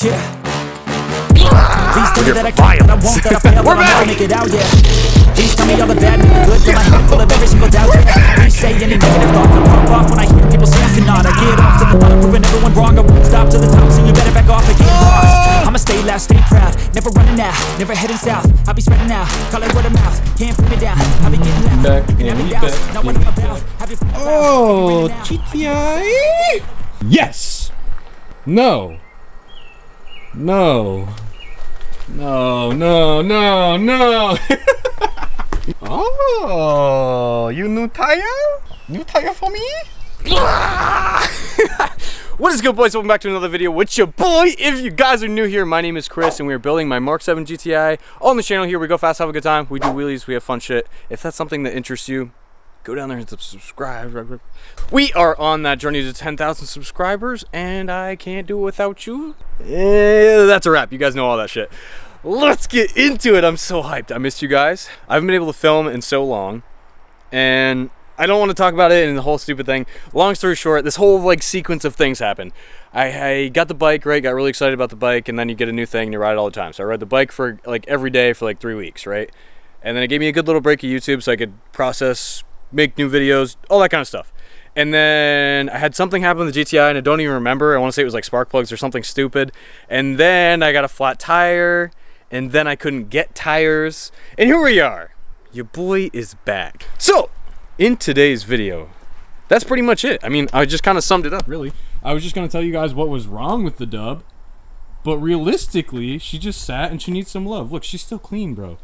Yeah. Please tell me that I can't, that I won't, that I fail, that I'll make it out, yeah. Please tell me all the bad and the good, fill my head full of every single doubt, yeah. Please say any negative thoughts, I pop off when I hear people say I cannot. I get off to the thought of proving everyone wrong, I won't stop to the top, so you better back off and get lost. I'ma stay loud, stay proud, never running out, never heading south. I'll be spreading out, call it word of mouth, can't put me down. I'll be getting loud, you can have me down, not what I'm about. Oh, GTI? Yes. No. No. No, no, no, no. Oh, you new tire? New tire for me? What is good, boys? Welcome back to another video with your boy. If you guys are new here, my name is Chris and we're building my Mark 7 GTI. On the channel here, we go fast, have a good time. We do wheelies, we have fun shit. If that's something that interests you, go down there and subscribe. We are on that journey to 10,000 subscribers and I can't do it without you. That's a wrap. You guys know all that shit. Let's get into it. I'm so hyped. I missed you guys. I haven't been able to film in so long and I don't want to talk about it and the whole stupid thing. Long story short, this whole like sequence of things happened. I got the bike, right? Got really excited about the bike, and then you get a new thing and you ride it all the time. So I ride the bike for like every day for like 3 weeks, right? And then it gave me a good little break of YouTube so I could process, make new videos, all that kind of stuff. And then I had something happen with the GTI and I don't even remember. I want to say it was like spark plugs or something stupid. And then I got a flat tire and then I couldn't get tires. And here we are. Your boy is back. So in today's video, that's pretty much it. I mean, I just kind of summed it up, really. I was just going to tell you guys what was wrong with the dub. But realistically, she just sat and she needs some love. Look, she's still clean, bro.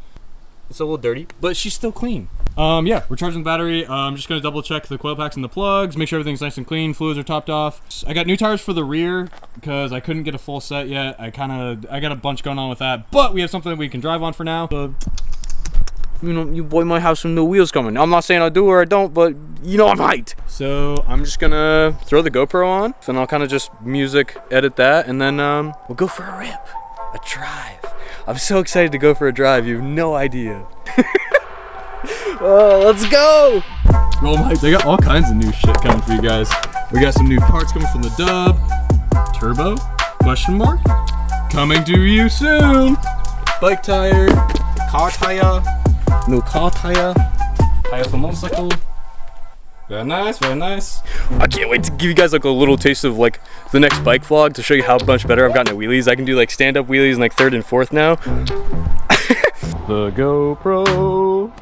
It's a little dirty, but she's still clean. Yeah, we're charging the battery. I'm just gonna double check the coil packs and the plugs, make sure everything's nice and clean, fluids are topped off. I got new tires for the rear because I couldn't get a full set yet. I got a bunch going on with that, but we have something that we can drive on for now. You know, you boy might have some new wheels coming. I'm not saying I do or I don't, but you know I might. So I'm just gonna throw the GoPro on and I'll kind of just music edit that and then we'll go for a rip, a drive. I'm so excited to go for a drive, you have no idea. Oh, let's go! Roll my, they got all kinds of new shit coming for you guys. We got some new parts coming from the dub. Turbo, question mark, coming to you soon. Bike tire, car tire, new car tire, tire for motorcycle. Very nice, very nice. I can't wait to give you guys like a little taste of like the next bike vlog to show you how much better I've gotten at wheelies. I can do like stand-up wheelies in like 3rd and 4th now. The GoPro,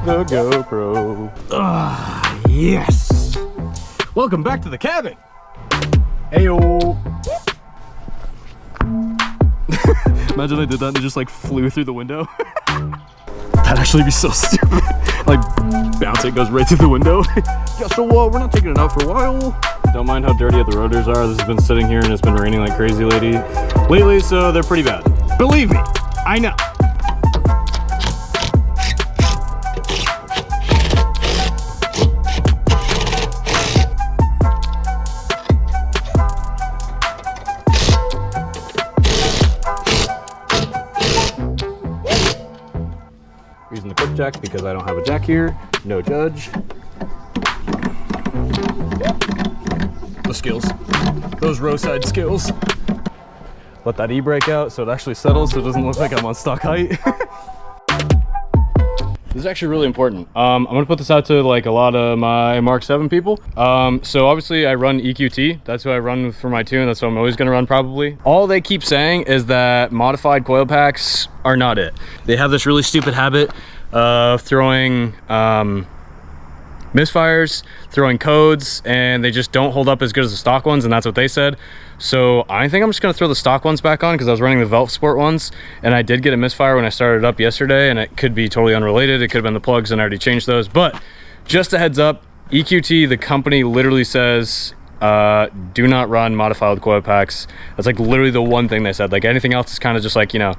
the GoPro. Ah, yes. Welcome back to the cabin. Ayo. Imagine I did that and it just like flew through the window. That'd actually be so stupid. Like, bounce it goes right through the window. Yeah, so we're not taking it out for a while. Don't mind how dirty the rotors are. This has been sitting here and it's been raining like crazy lately, so they're pretty bad. Believe me, I know. Using the quick jack because I don't have a jack here. No judge. The skills. Those roadside skills. Let that e-brake out so it actually settles so it doesn't look like I'm on stock height. This is actually really important. I'm gonna put this out to like a lot of my Mark 7 people. So obviously I run EQT. That's who I run for my tune. That's what I'm always gonna run probably. All they keep saying is that modified coil packs are not it. They have this really stupid habit of throwing misfires, throwing codes, and they just don't hold up as good as the stock ones, and that's what they said. So I think I'm just gonna throw the stock ones back on because I was running the FeltSport ones and I did get a misfire when I started up yesterday, and it could be totally unrelated. It could have been the plugs and I already changed those, but just a heads up, EQT, the company, literally says do not run modified coil packs. That's like literally the one thing they said. Like anything else is kind of just like, you know,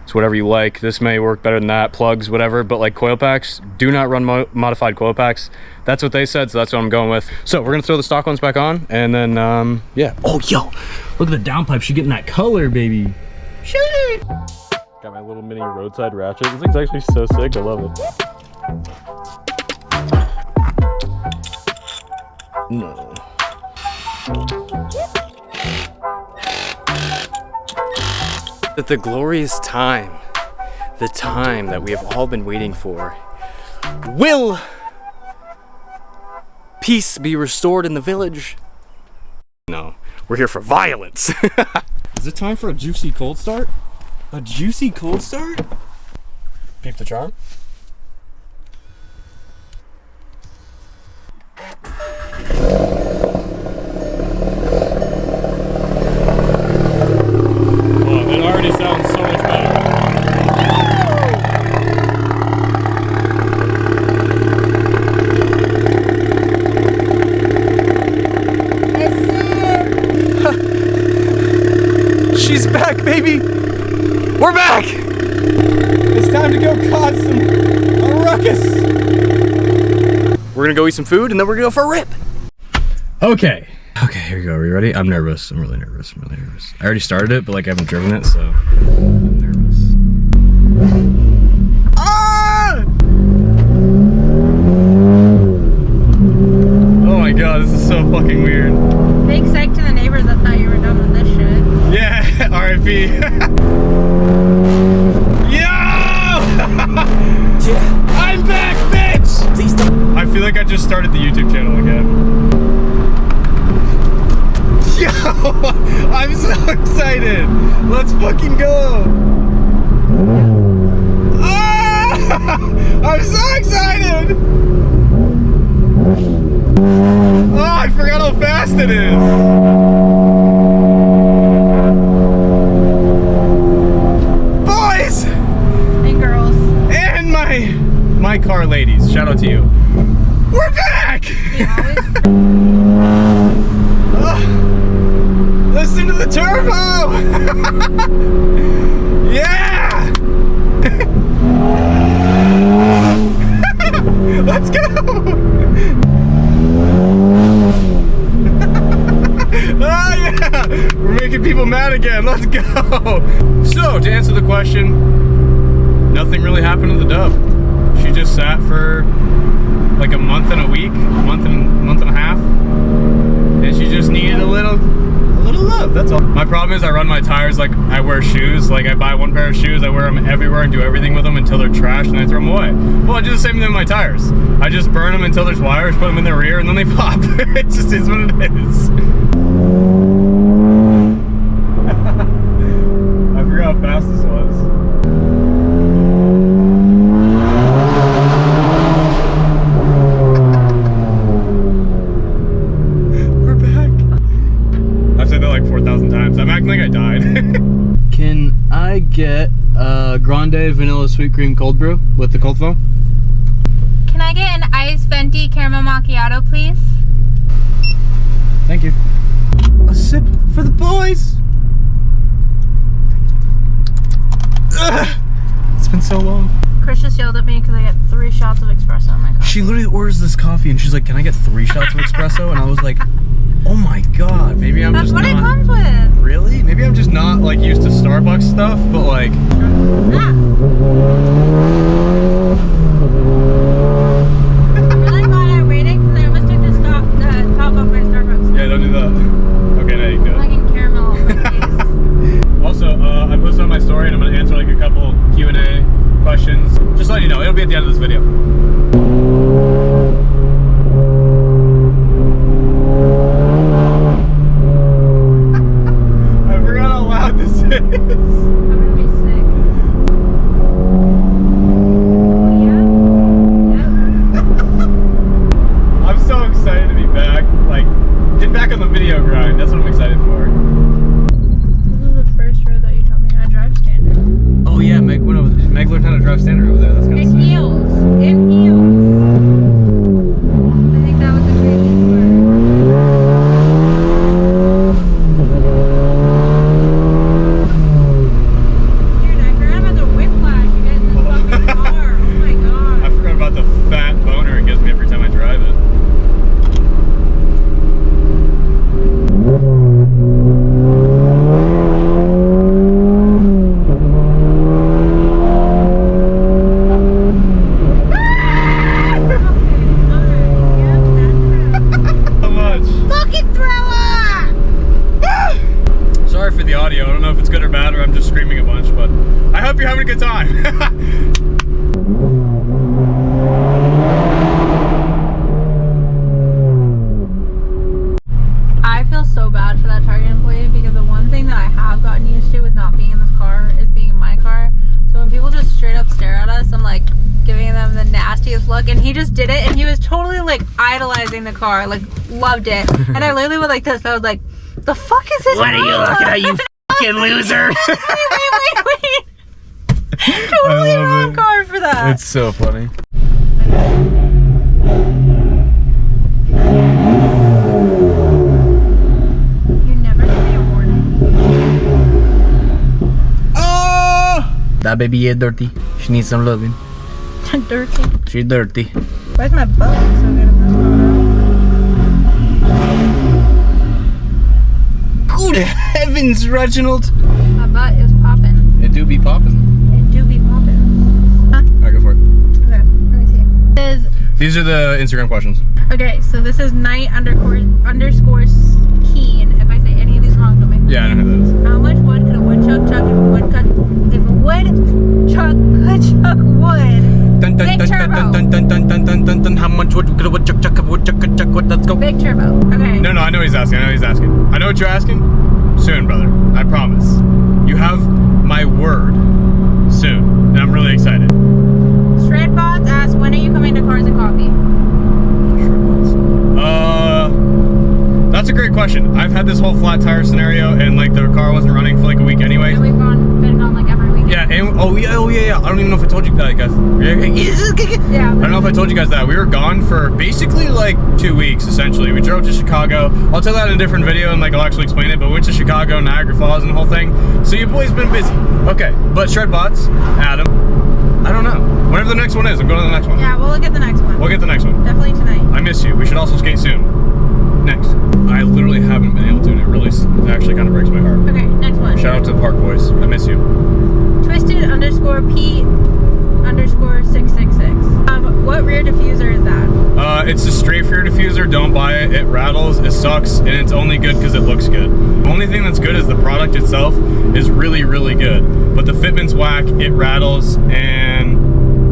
it's whatever you like. This may work better than that, plugs, whatever, but like coil packs, do not run modified coil packs. That's what they said, so that's what I'm going with. So we're gonna throw the stock ones back on and then yeah. Oh yo, look at the down pipe, she's getting that color, baby. Shit. Got my little mini roadside ratchet. This thing's actually so sick, I love it. No. that the glorious time, the time that we have all been waiting for, will peace be restored in the village? No, we're here for violence. Is it time for a juicy cold start? A juicy cold start? Peep the charm. Oh, it already sounds so much better. She's back, baby! We're back! It's time to go cause some ruckus! We're gonna go eat some food and then we're gonna go for a rip! Okay, here we go. Are you ready? I'm nervous. I'm really nervous. I already started it, but like I haven't driven it, so I'm nervous. Ah! Oh my god, this is so fucking weird. Big psych to the neighbors that thought you were done with this shit. Yeah, R.I.P. Yo! Yeah. I'm back, bitch! Please don't. I feel like I just started the YouTube channel again. Yo! I'm so excited! Let's fucking go! Ah! I'm so excited! Oh, I forgot how fast it is! Boys! And girls. And my car ladies, shout out to you. We're back! We always... Listen to the turbo! Yeah! Let's go! Oh yeah! We're making people mad again, let's go! So, to answer the question, nothing really happened to the dub. She just sat for like a month and a week, month and a half, and she just needed a little love, that's all. My problem is I run my tires like I wear shoes. Like I buy one pair of shoes, I wear them everywhere and do everything with them until they're trashed and I throw them away. Well, I do the same thing with my tires. I just burn them until there's wires, put them in the rear, and then they pop. It just is what it is. I forgot how fast this was. Like 4,000 times. I'm acting like I died. Can I get a grande vanilla sweet cream cold brew with the cold foam? Can I get an iced venti caramel macchiato, please? Thank you. A sip for the boys. Ugh. It's been so long. Chris just yelled at me because I got 3 shots of espresso in my coffee. She literally orders this coffee and she's like, "Can I get 3 shots of espresso?" And I was like, oh my god, maybe I'm just not... That's what it comes with. Really? Maybe I'm just not like used to Starbucks stuff, but like... I'm really glad I waited because I almost took the top off my Starbucks. Yeah, don't do that. Okay, now you can go. Fucking caramel on my face. Also, I posted on my story and I'm going to answer like a couple Q&A questions. Just letting you know, it'll be at the end of this video. This is. I'm gonna be sick. Yeah. I'm so excited to be back. Like, get back on the video grind. That's what I'm excited for. This is the first road that you taught me how to drive standard. Oh yeah, Meg learned how to drive standard over there. That's kind of sick. In heels. In heels. I think that was a crazy word. good or bad, or I'm just screaming a bunch, but I hope you're having a good time. I feel so bad for that Target employee because the one thing that I have gotten used to with not being in this car is being in my car. So when people just straight up stare at us, I'm like giving them the nastiest look, and he just did it, and he was totally like idolizing the car, like loved it. And I literally went like this. I was like, the fuck is this? What are you looking at, you fucking loser? wait. Totally wrong car for that. It's so funny. You never give me a warning. Oh! That baby is dirty. She needs some loving. Dirty. She's dirty. Where's my butt? So good at this photo. Good heavens, Reginald. My butt is popping. It do be popping. It do be popping. Huh? Alright, go for it. Okay, let me see. This is, These are the Instagram questions. okay, so this is night__ keen. If I say any of these wrong, don't make me. Yeah, I know who that is. How much wood could a woodchuck chuck if a woodchuck could chuck wood? Dun, dun, Big dun, turbo. dun, dun, dun, dun, dun, dun, dun. How much wood could a woodchuck chuck? Let's go. Big turbo. Okay. No, I know what he's asking. I know what you're asking. Soon, brother. I promise. You have my word. Soon. And I'm really excited. Shredbots asks, when are you coming to Cars and Coffee? That's a great question. I've had this whole flat tire scenario, and like the car wasn't running for like a week anyway. And we've been gone like every weekend. Yeah, and oh yeah. I don't even know if I told you that, guys. Yeah. I don't know if I told you guys that. We were gone for basically like 2 weeks, essentially. We drove to Chicago. I'll tell that in a different video, and like I'll actually explain it, but we went to Chicago, Niagara Falls, and the whole thing. So your boy's been busy. Okay, but Shredbots, Adam, I don't know. Whenever the next one is, I'm going to the next one. Yeah, we'll look at the next one. We'll get the next one. Definitely tonight. I miss you. We should also skate soon. Next. I literally haven't been able to, and it really actually kind of breaks my heart. Okay, next one. Shout out to the Park Boys. I miss you. Twisted_P_666. What rear diffuser is that? It's a Strafe rear diffuser. Don't buy it. It rattles. It sucks, and it's only good because it looks good. The only thing that's good is the product itself is really, really good. But the fitment's whack. It rattles,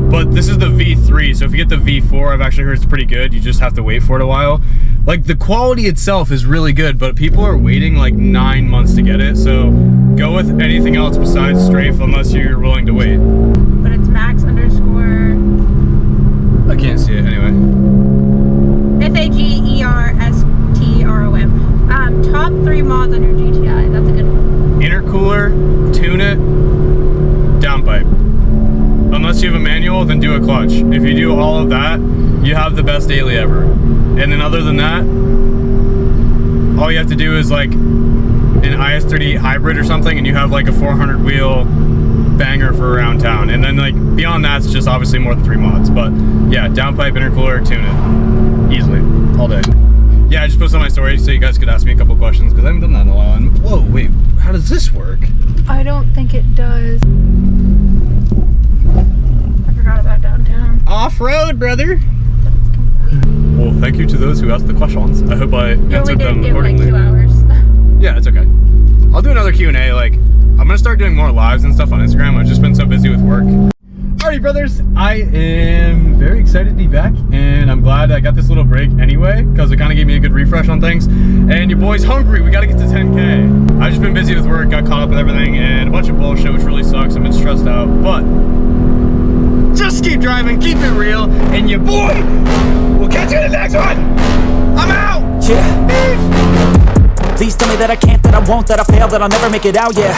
but this is the V3, so if you get the V4, I've actually heard it's pretty good. You just have to wait for it a while. Like, the quality itself is really good, but people are waiting like 9 months to get it, so go with anything else besides Strafe unless you're willing to wait. But it's max_. I can't see it anyway. FAGERSTROM. Top 3 mods on your GTI. That's a good one. Intercooler, tune it, down pipe. Unless you have a manual, then do a clutch. If you do all of that, you have the best daily ever. And then other than that, all you have to do is like an IS38 hybrid or something, and you have like a 400 wheel banger for around town. And then like beyond that, it's just obviously more than 3 mods. But yeah, down pipe, intercooler, tune it. Easily, all day. Yeah, I just posted on my story so you guys could ask me a couple questions because I haven't done that in a while. And whoa, wait, how does this work? I don't think it does. I forgot about downtown. Off-road, brother. Well, thank you to those who asked the questions. I hope I answered them accordingly. Like 2 hours. Yeah, it's okay. I'll do another Q&A. Like, I'm gonna start doing more lives and stuff on Instagram. I've just been so busy with work. Alrighty, brothers. I am very excited to be back, and I'm glad I got this little break anyway, because it kind of gave me a good refresh on things. And your boy's hungry. We got to get to 10K. I've just been busy with work, got caught up with everything, and a bunch of bullshit, which really sucks. I've been stressed out, but just keep driving, keep it real, and your boy will catch you in the next one. I'm out. Yeah. Please tell me that I can't, that I won't, that I fail, that I'll never make it out, yeah.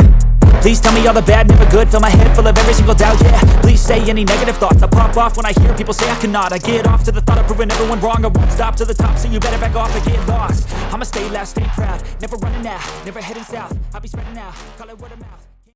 Please tell me all the bad, never good, fill my head full of every single doubt, yeah. Please say any negative thoughts, I pop off when I hear people say I cannot. I get off to the thought of proving everyone wrong, I won't stop to the top, so you better back off and get lost. I'ma stay loud, stay proud, never running out, never heading south, I'll be spreading out, call it word of mouth.